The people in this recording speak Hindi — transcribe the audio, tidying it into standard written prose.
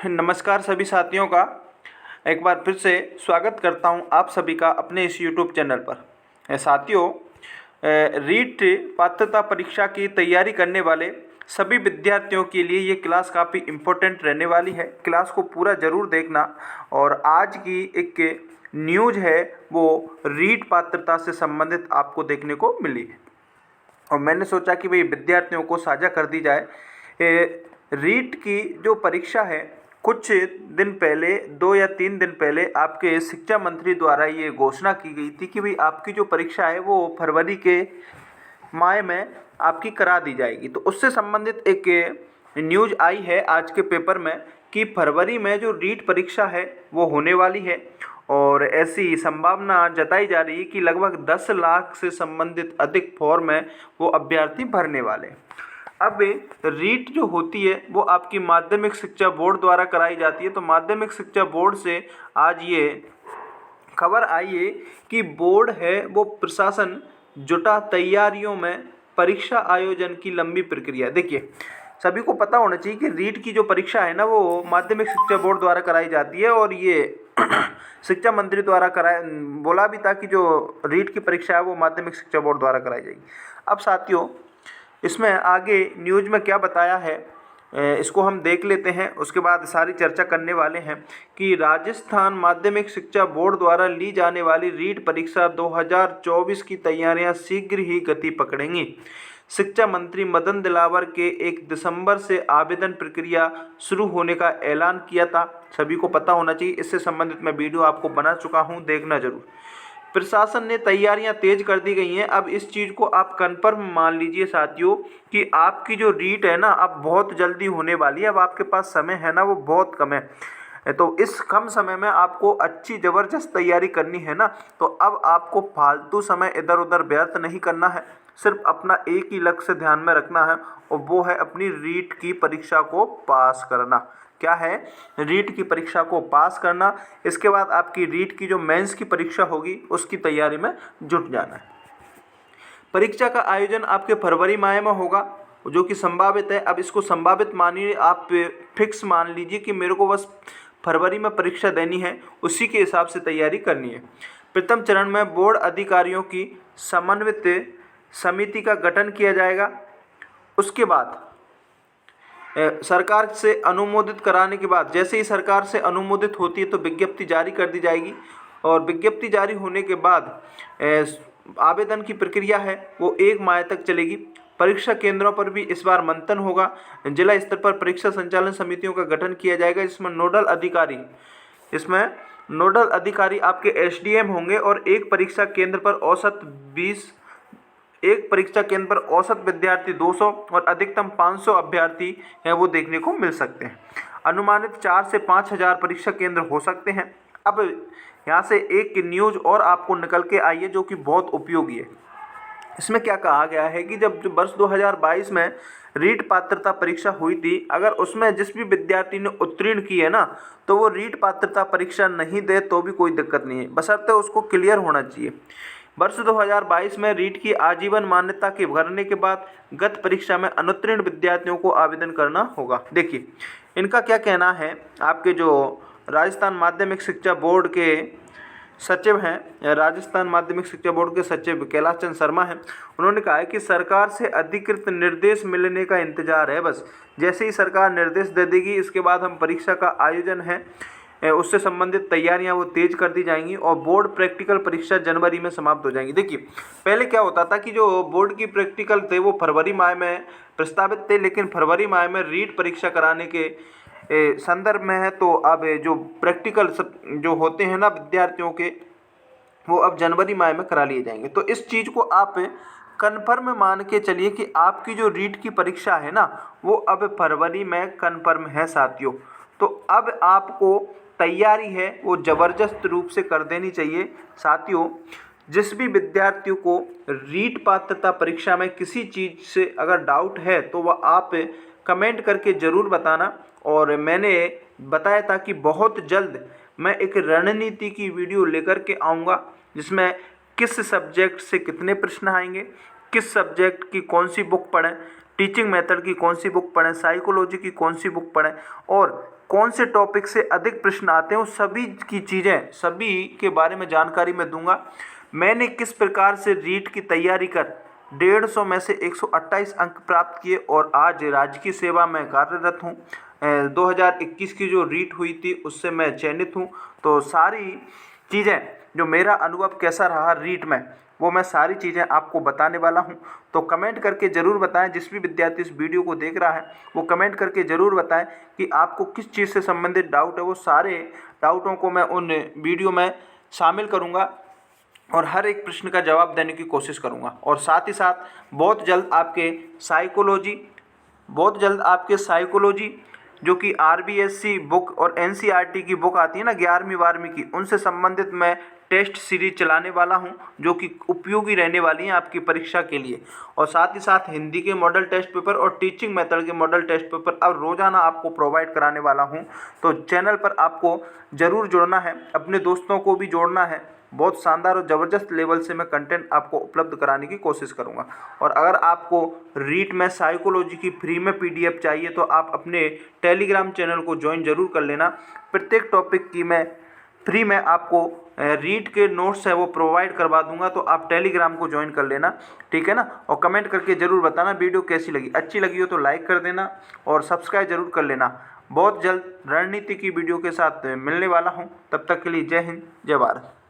नमस्कार सभी साथियों का एक बार फिर से स्वागत करता हूं आप सभी का अपने इस यूट्यूब चैनल पर। साथियों, रीट पात्रता परीक्षा की तैयारी करने वाले सभी विद्यार्थियों के लिए ये क्लास काफ़ी इम्पोर्टेंट रहने वाली है। क्लास को पूरा ज़रूर देखना। और आज की एक न्यूज़ है वो रीट पात्रता से संबंधित आपको देखने को मिली है और मैंने सोचा कि भाई विद्यार्थियों को साझा कर दी जाए। रीट की जो परीक्षा है, कुछ दिन पहले 2 या 3 दिन पहले आपके शिक्षा मंत्री द्वारा ये घोषणा की गई थी कि भाई आपकी जो परीक्षा है वो फरवरी के माह में आपकी करा दी जाएगी। तो उससे संबंधित एक न्यूज़ आई है आज के पेपर में कि फरवरी में जो रीट परीक्षा है वो होने वाली है और ऐसी संभावना जताई जा रही है कि लगभग 10 लाख से संबंधित अधिक फॉर्म है वो अभ्यर्थी भरने वाले हैं। अब रीट जो होती है वो आपकी माध्यमिक शिक्षा बोर्ड द्वारा कराई जाती है। तो माध्यमिक शिक्षा बोर्ड से आज ये खबर आई है कि बोर्ड है वो प्रशासन जुटा तैयारियों में परीक्षा आयोजन की लंबी प्रक्रिया। देखिए, सभी को पता होना चाहिए कि रीट की जो परीक्षा है ना वो माध्यमिक शिक्षा बोर्ड द्वारा कराई जाती है और ये शिक्षा मंत्री द्वारा बोला भी था कि जो रीट की परीक्षा है वो माध्यमिक शिक्षा बोर्ड द्वारा कराई जाएगी। अब साथियों, इसमें आगे न्यूज़ में क्या बताया है इसको हम देख लेते हैं, उसके बाद सारी चर्चा करने वाले हैं कि राजस्थान माध्यमिक शिक्षा बोर्ड द्वारा ली जाने वाली रीट परीक्षा 2024 की तैयारियां शीघ्र ही गति पकड़ेंगी। शिक्षा मंत्री मदन दिलावर के 1 दिसंबर से आवेदन प्रक्रिया शुरू होने का ऐलान किया था। सभी को पता होना चाहिए, इससे संबंधित मैं वीडियो आपको बना चुका हूँ, देखना जरूर। प्रशासन ने तैयारियां तेज कर दी गई हैं। अब इस चीज़ को आप कन्फर्म मान लीजिए साथियों कि आपकी जो रीट है ना अब बहुत जल्दी होने वाली है। अब आपके पास समय है ना वो बहुत कम है, तो इस कम समय में आपको अच्छी ज़बरदस्त तैयारी करनी है ना। तो अब आपको फालतू समय इधर उधर व्यर्थ नहीं करना है, सिर्फ अपना एक ही लक्ष्य ध्यान में रखना है और वो है अपनी रीट की परीक्षा को पास करना। क्या है? रीट की परीक्षा को पास करना। इसके बाद आपकी रीट की जो मेंस की परीक्षा होगी उसकी तैयारी में जुट जाना है। परीक्षा का आयोजन आपके फरवरी माह में होगा जो कि संभावित है। अब इसको संभावित मानिए, आप फिक्स मान लीजिए कि मेरे को बस फरवरी में परीक्षा देनी है, उसी के हिसाब से तैयारी करनी है। प्रथम चरण में बोर्ड अधिकारियों की समन्वित समिति का गठन किया जाएगा। उसके बाद सरकार से अनुमोदित कराने के बाद, जैसे ही सरकार से अनुमोदित होती है तो विज्ञप्ति जारी कर दी जाएगी और विज्ञप्ति जारी होने के बाद आवेदन की प्रक्रिया है वो 1 माह तक चलेगी। परीक्षा केंद्रों पर भी इस बार मंथन होगा। जिला स्तर पर परीक्षा संचालन समितियों का गठन किया जाएगा। इसमें नोडल अधिकारी आपके एसडीएम होंगे और एक परीक्षा केंद्र पर औसत विद्यार्थी 200 और अधिकतम 500 अभ्यर्थी हैं वो देखने को मिल सकते हैं। अनुमानित 4 से 5 हज़ार परीक्षा केंद्र हो सकते हैं। अब यहाँ से एक न्यूज़ और आपको निकल के आई है जो कि बहुत उपयोगी है। इसमें क्या कहा गया है कि जब वर्ष 2022 में रीट पात्रता परीक्षा हुई थी, अगर उसमें जिस भी विद्यार्थी ने उत्तीर्ण की है ना तो वो रीट पात्रता परीक्षा नहीं दे तो भी कोई दिक्कत नहीं है, बशर्ते उसको क्लियर होना चाहिए। वर्ष 2022 में रीट की आजीवन मान्यता के भरने के बाद गत परीक्षा में अनुत्तीर्ण विद्यार्थियों को आवेदन करना होगा। देखिए, इनका क्या कहना है, आपके जो राजस्थान माध्यमिक शिक्षा बोर्ड के सचिव हैं, राजस्थान माध्यमिक शिक्षा बोर्ड के सचिव कैलाश चंद शर्मा हैं, उन्होंने कहा है कि सरकार से अधिकृत निर्देश मिलने का इंतजार है। बस जैसे ही सरकार निर्देश दे देगी इसके बाद हम परीक्षा का आयोजन है उससे संबंधित तैयारियां वो तेज कर दी जाएंगी और बोर्ड प्रैक्टिकल परीक्षा जनवरी में समाप्त हो जाएंगी। देखिए, पहले क्या होता था कि जो बोर्ड की प्रैक्टिकल थे वो फरवरी माह में प्रस्तावित थे, लेकिन फरवरी माह में रीट परीक्षा कराने के संदर्भ में है तो अब जो प्रैक्टिकल जो होते हैं ना विद्यार्थियों के वो अब जनवरी माह में करा लिए जाएंगे। तो इस चीज़ को आप कन्फर्म मान के चलिए कि आपकी जो रीट की परीक्षा है ना वो अब फरवरी में कन्फर्म है साथियों। तो अब आपको तैयारी है वो ज़बरदस्त रूप से कर देनी चाहिए साथियों। जिस भी विद्यार्थियों को रीट पात्रता परीक्षा में किसी चीज़ से अगर डाउट है तो वह आप कमेंट करके ज़रूर बताना। और मैंने बताया था कि बहुत जल्द मैं एक रणनीति की वीडियो लेकर के आऊँगा जिसमें किस सब्जेक्ट से कितने प्रश्न आएंगे, किस सब्जेक्ट की कौन सी बुक पढ़ें, टीचिंग मेथड की कौन सी बुक पढ़ें, साइकोलॉजी की कौन सी बुक पढ़ें और कौन से टॉपिक से अधिक प्रश्न आते हैं, उस सभी की चीज़ें, सभी के बारे में जानकारी मैं दूंगा। मैंने किस प्रकार से रीट की तैयारी कर 150 में से 128 अंक प्राप्त किए और आज राज्य की सेवा में कार्यरत हूँ। 2021 की जो रीट हुई थी उससे मैं चयनित हूँ। तो सारी चीज़ें, जो मेरा अनुभव कैसा रहा रीट में, वो मैं सारी चीज़ें आपको बताने वाला हूं। तो कमेंट करके ज़रूर बताएं, जिस भी विद्यार्थी इस वीडियो को देख रहा है वो कमेंट करके ज़रूर बताएं कि आपको किस चीज़ से संबंधित डाउट है। वो सारे डाउटों को मैं उन वीडियो में शामिल करूंगा और हर एक प्रश्न का जवाब देने की कोशिश करूंगा। और साथ ही साथ बहुत जल्द आपके साइकोलॉजी जो कि RBSC बुक और NCERT की बुक आती है ना 11वीं 12वीं की, उनसे संबंधित मैं टेस्ट सीरीज चलाने वाला हूं जो कि उपयोगी रहने वाली हैं आपकी परीक्षा के लिए। और साथ ही साथ हिंदी के मॉडल टेस्ट पेपर और टीचिंग मेथड के मॉडल टेस्ट पेपर अब रोज़ाना आपको प्रोवाइड कराने वाला हूं। तो चैनल पर आपको ज़रूर जुड़ना है, अपने दोस्तों को भी जोड़ना है। बहुत शानदार और ज़बरदस्त लेवल से मैं कंटेंट आपको उपलब्ध कराने की कोशिश करूंगा। और अगर आपको रीट में साइकोलॉजी की फ्री में PDF चाहिए तो आप अपने टेलीग्राम चैनल को ज्वाइन जरूर कर लेना। प्रत्येक टॉपिक की मैं फ्री में आपको रीट के नोट्स है वो प्रोवाइड करवा दूंगा, तो आप टेलीग्राम को ज्वाइन कर लेना, ठीक है ना। और कमेंट करके ज़रूर बताना वीडियो कैसी लगी। अच्छी लगी हो तो लाइक कर देना और सब्सक्राइब जरूर कर लेना। बहुत जल्द रणनीति की वीडियो के साथ मिलने वाला हूँ, तब तक के लिए जय हिंद, जय भारत।